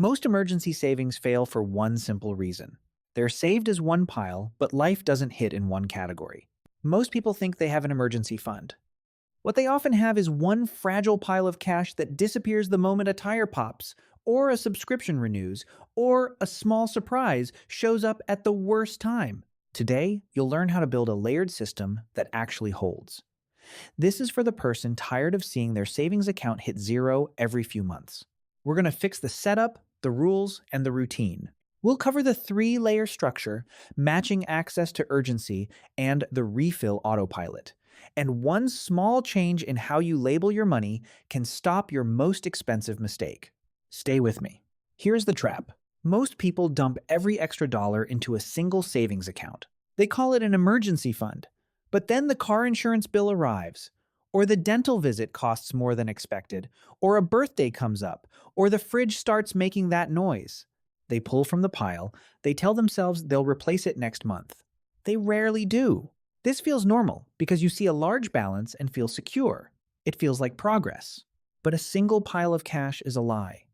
Most emergency savings fail for one simple reason. They're saved as one pile, but life doesn't hit in one category. Most people think they have an emergency fund. What they often have is one fragile pile of cash that disappears the moment a tire pops, or a subscription renews, or a small surprise shows up at the worst time. Today, you'll learn how to build a layered system that actually holds. This is for the person tired of seeing their savings account hit zero every few months. We're going to fix the setup, the rules, and the routine. We'll cover the three-layer structure, matching access to urgency, and the refill autopilot. And one small change in how you label your money can stop your most expensive mistake. Stay with me. Here's the trap. Most people dump every extra dollar into a single savings account. They call it an emergency fund. But then the car insurance bill arrives, or the dental visit costs more than expected, or a birthday comes up, or the fridge starts making that noise. They pull from the pile, they tell themselves they'll replace it next month. They rarely do. This feels normal because you see a large balance and feel secure. It feels like progress. But a single pile of cash is a lie.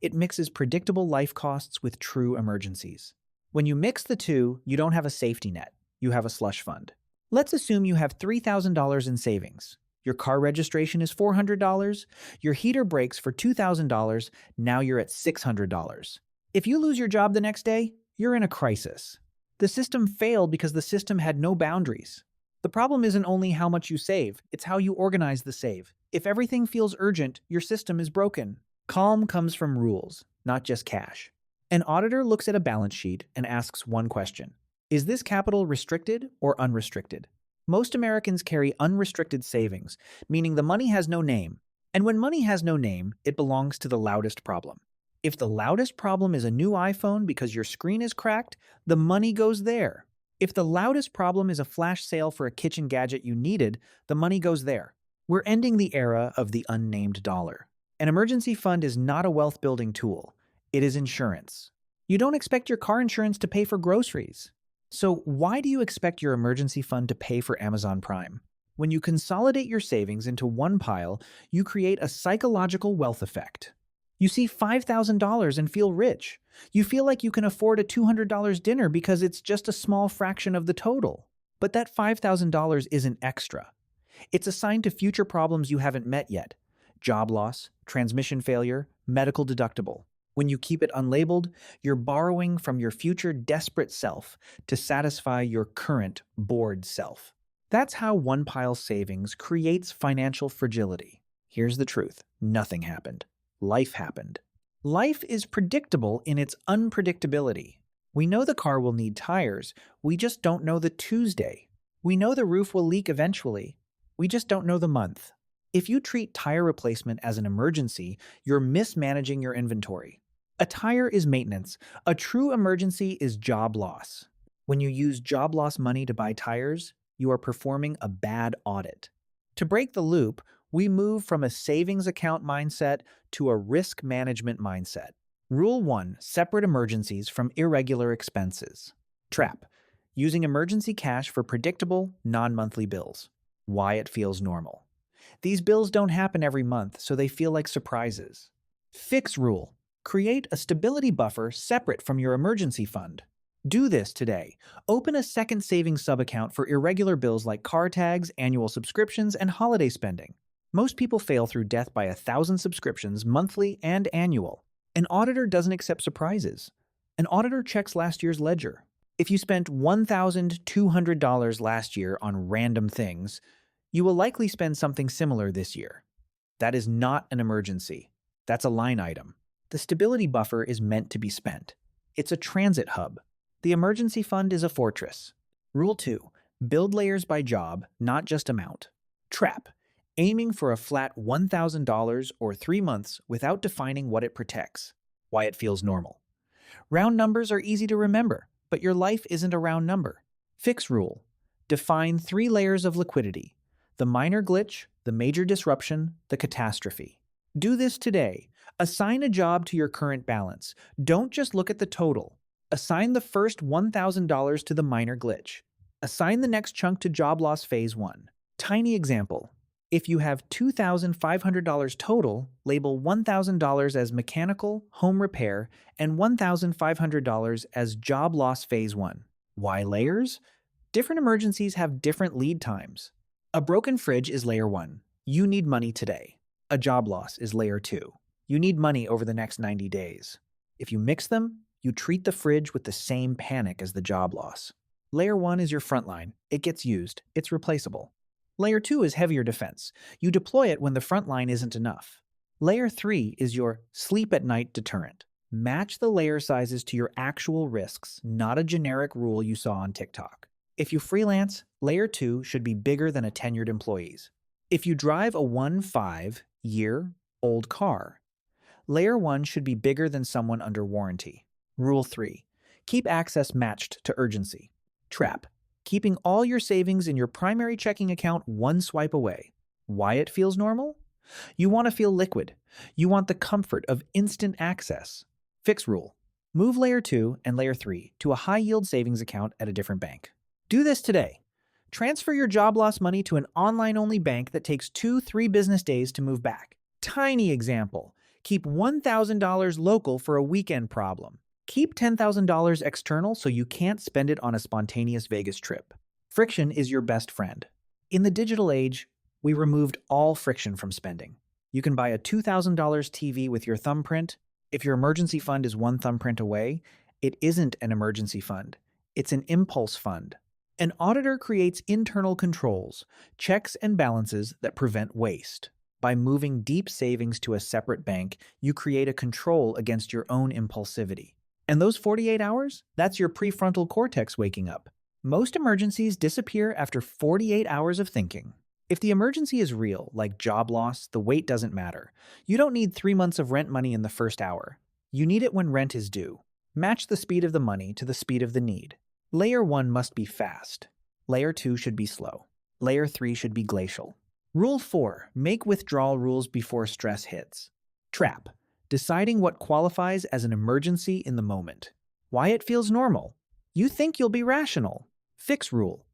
It mixes predictable life costs with true emergencies. When you mix the two, you don't have a safety net. You have a slush fund. Let's assume you have $3,000 in savings. Your car registration is $400. Your heater breaks for $2,000. Now you're at $600. If you lose your job the next day, you're in a crisis. The system failed because the system had no boundaries. The problem isn't only how much you save, it's how you organize the save. If everything feels urgent, your system is broken. Calm comes from rules, not just cash. An auditor looks at a balance sheet and asks one question. Is this capital restricted or unrestricted? Most Americans carry unrestricted savings, meaning the money has no name. And when money has no name, it belongs to the loudest problem. If the loudest problem is a new iPhone because your screen is cracked, the money goes there. If the loudest problem is a flash sale for a kitchen gadget you needed, the money goes there. We're ending the era of the unnamed dollar. An emergency fund is not a wealth-building tool. It is insurance. You don't expect your car insurance to pay for groceries. So why do you expect your emergency fund to pay for Amazon Prime? When you consolidate your savings into one pile, you create a psychological wealth effect. You see $5,000 and feel rich. You feel like you can afford a $200 dinner because it's just a small fraction of the total. But that $5,000 isn't extra. It's assigned to future problems you haven't met yet. Job loss, transmission failure, medical deductible. When you keep it unlabeled, you're borrowing from your future desperate self to satisfy your current bored self. That's how one-pile savings creates financial fragility. Here's the truth. Nothing happened. Life happened. Life is predictable in its unpredictability. We know the car will need tires. We just don't know the Tuesday. We know the roof will leak eventually. We just don't know the month. If you treat tire replacement as an emergency, you're mismanaging your inventory. A tire is maintenance. A true emergency is job loss. When you use job loss money to buy tires, you are performing a bad audit. To break the loop, we move from a savings account mindset to a risk management mindset. Rule 1. Separate emergencies from irregular expenses. Trap. Using emergency cash for predictable, non-monthly bills. Why it feels normal. These bills don't happen every month, so they feel like surprises. Fix rule. Create a stability buffer separate from your emergency fund. Do this today. Open a second savings sub-account for irregular bills like car tags, annual subscriptions, and holiday spending. Most people fail through death by 1,000 subscriptions, monthly and annual. An auditor doesn't accept surprises. An auditor checks last year's ledger. If you spent $1,200 last year on random things, you will likely spend something similar this year. That is not an emergency. That's a line item. The stability buffer is meant to be spent. It's a transit hub. The emergency fund is a fortress. Rule 2. Build layers by job, not just amount. Trap. Aiming for a flat $1,000 or 3 months without defining what it protects. Why it feels normal. Round numbers are easy to remember, but your life isn't a round number. Fix rule. Define 3 layers of liquidity. The minor glitch, the major disruption, the catastrophe. Do this today. Assign a job to your current balance. Don't just look at the total. Assign the first $1,000 to the minor glitch. Assign the next chunk to job loss phase 1. Tiny example. If you have $2,500 total, label $1,000 as mechanical, home repair, and $1,500 as job loss phase 1. Why layers? Different emergencies have different lead times. A broken fridge is layer 1. You need money today. A job loss is layer 2. You need money over the next 90 days. If you mix them, you treat the fridge with the same panic as the job loss. Layer 1 is your front line. It gets used. It's replaceable. Layer 2 is heavier defense. You deploy it when the front line isn't enough. Layer 3 is your sleep at night deterrent. Match the layer sizes to your actual risks, not a generic rule you saw on TikTok. If you freelance, layer 2 should be bigger than a tenured employee's. If you drive a 1-5-year-old car, layer 1 should be bigger than someone under warranty. Rule 3. Keep access matched to urgency. Trap. Keeping all your savings in your primary checking account one swipe away. Why it feels normal? You want to feel liquid. You want the comfort of instant access. Fix rule. Move layer 2 and layer 3 to a high-yield savings account at a different bank. Do this today. Transfer your job loss money to an online-only bank that takes 2-3 business days to move back. Tiny example. Keep $1,000 local for a weekend problem. Keep $10,000 external so you can't spend it on a spontaneous Vegas trip. Friction is your best friend. In the digital age, we removed all friction from spending. You can buy a $2,000 TV with your thumbprint. If your emergency fund is one thumbprint away, it isn't an emergency fund. It's an impulse fund. An auditor creates internal controls, checks and balances that prevent waste. By moving deep savings to a separate bank, you create a control against your own impulsivity. And those 48 hours? That's your prefrontal cortex waking up. Most emergencies disappear after 48 hours of thinking. If the emergency is real, like job loss, the wait doesn't matter. You don't need 3 months of rent money in the first hour. You need it when rent is due. Match the speed of the money to the speed of the need. Layer 1 must be fast. Layer 2 should be slow. Layer 3 should be glacial. Rule 4. Make withdrawal rules before stress hits. Trap. Deciding what qualifies as an emergency in the moment. Why it feels normal. You think you'll be rational. Fix rule.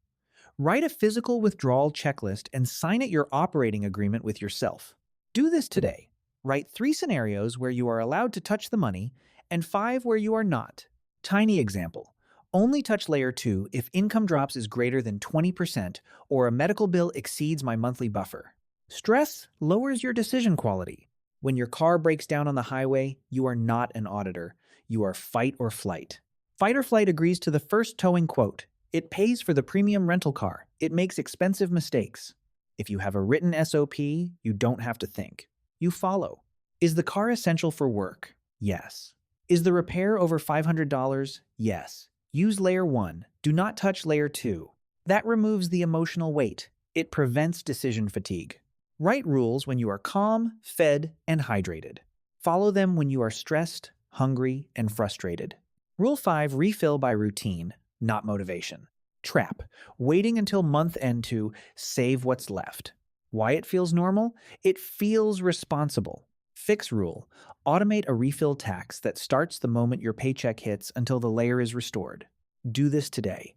Write a physical withdrawal checklist and sign it your operating agreement with yourself. Do this today. Write 3 scenarios where you are allowed to touch the money and 5 where you are not. Tiny example. Only touch layer 2 if income drops is greater than 20% or a medical bill exceeds my monthly buffer. Stress lowers your decision quality. When your car breaks down on the highway, you are not an auditor. You are fight or flight. Fight or flight agrees to the first towing quote. It pays for the premium rental car. It makes expensive mistakes. If you have a written SOP, you don't have to think. You follow. Is the car essential for work? Yes. Is the repair over $500? Yes. Use layer 1. Do not touch layer 2. That removes the emotional weight. It prevents decision fatigue. Write rules when you are calm, fed, and hydrated. Follow them when you are stressed, hungry, and frustrated. Rule 5. Refill by routine, not motivation. Trap. Waiting until month end to save what's left. Why it feels normal? It feels responsible. Fix rule. Automate a refill tax that starts the moment your paycheck hits until the layer is restored. Do this today.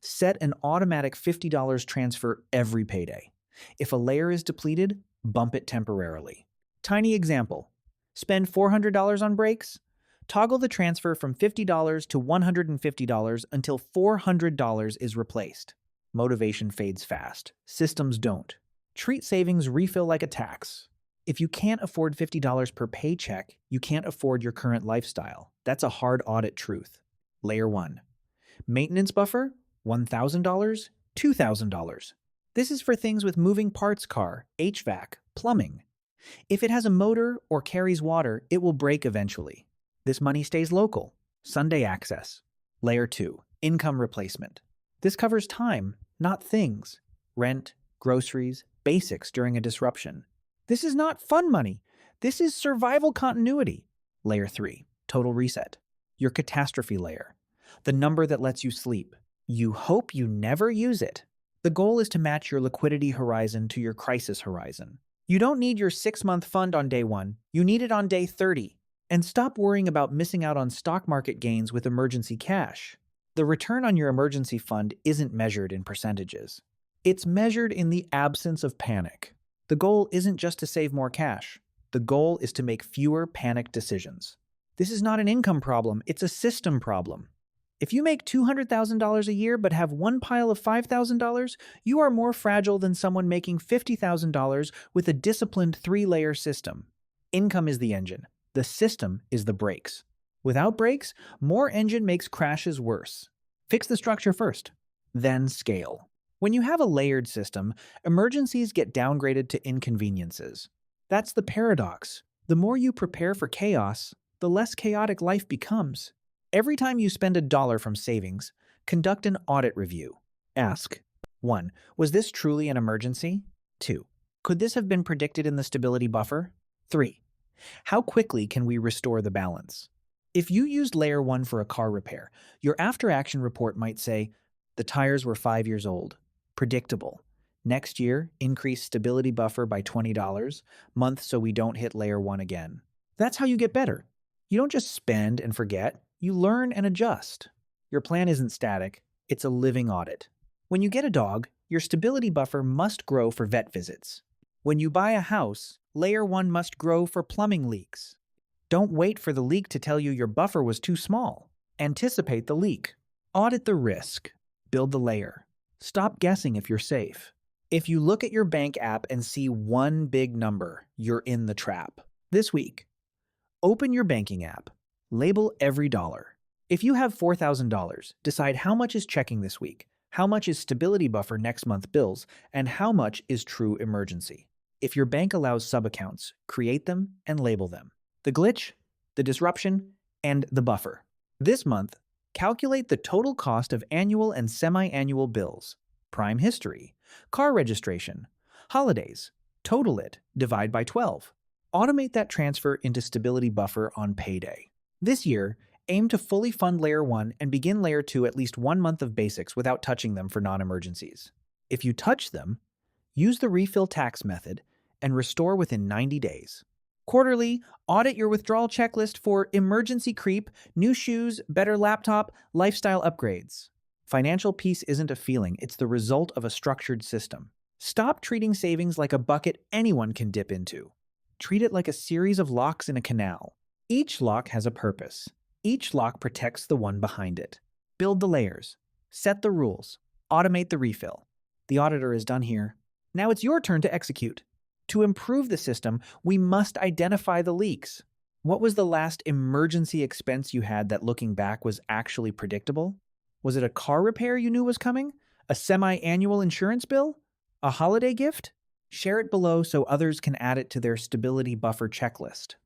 Set an automatic $50 transfer every payday. If a layer is depleted, bump it temporarily. Tiny example. Spend $400 on brakes? Toggle the transfer from $50 to $150 until $400 is replaced. Motivation fades fast. Systems don't. Treat savings refill like a tax. If you can't afford $50 per paycheck, you can't afford your current lifestyle. That's a hard audit truth. Layer 1. Maintenance buffer? $1,000? $2,000. This is for things with moving parts car, HVAC, plumbing. If it has a motor or carries water, it will break eventually. This money stays local. Sunday access. Layer 2. Income replacement. This covers time, not things. Rent, groceries, basics during a disruption. This is not fun money. This is survival continuity. Layer 3. Total reset. Your catastrophe layer. The number that lets you sleep. You hope you never use it. The goal is to match your liquidity horizon to your crisis horizon. You don't need your 6-month fund on day 1. You need it on day 30. And stop worrying about missing out on stock market gains with emergency cash. The return on your emergency fund isn't measured in percentages. It's measured in the absence of panic. The goal isn't just to save more cash. The goal is to make fewer panic decisions. This is not an income problem, it's a system problem. If you make $200,000 a year but have one pile of $5,000, you are more fragile than someone making $50,000 with a disciplined three-layer system. Income is the engine. The system is the brakes. Without brakes, more engine makes crashes worse. Fix the structure first, then scale. When you have a layered system, emergencies get downgraded to inconveniences. That's the paradox. The more you prepare for chaos, the less chaotic life becomes. Every time you spend $1 from savings, conduct an audit review. Ask: 1. Was this truly an emergency? 2. Could this have been predicted in the stability buffer? 3. How quickly can we restore the balance? If you used Layer 1 for a car repair, your after-action report might say, the tires were 5 years old. Predictable. Next year, increase stability buffer by $20 month so we don't hit Layer 1 again. That's how you get better. You don't just spend and forget. You learn and adjust. Your plan isn't static, it's a living audit. When you get a dog, your stability buffer must grow for vet visits. When you buy a house, Layer 1 must grow for plumbing leaks. Don't wait for the leak to tell you your buffer was too small. Anticipate the leak. Audit the risk. Build the layer. Stop guessing if you're safe. If you look at your bank app and see one big number, you're in the trap. This week, open your banking app. Label every dollar. If you have $4,000, decide how much is checking this week, how much is stability buffer next month bills, and how much is true emergency. If your bank allows sub-accounts, create them and label them. The glitch, the disruption, and the buffer. This month, calculate the total cost of annual and semi-annual bills, prime history, car registration, holidays, total it, divide by 12. Automate that transfer into stability buffer on payday. This year, aim to fully fund Layer 1 and begin Layer 2 at least 1 month of basics without touching them for non-emergencies. If you touch them, use the refill tax method and restore within 90 days. Quarterly, audit your withdrawal checklist for emergency creep, new shoes, better laptop, lifestyle upgrades. Financial peace isn't a feeling, it's the result of a structured system. Stop treating savings like a bucket anyone can dip into. Treat it like a series of locks in a canal. Each lock has a purpose. Each lock protects the one behind it. Build the layers. Set the rules. Automate the refill. The auditor is done here. Now it's your turn to execute. To improve the system, we must identify the leaks. What was the last emergency expense you had that, looking back, was actually predictable? Was it a car repair you knew was coming? A semi-annual insurance bill? A holiday gift? Share it below so others can add it to their stability buffer checklist.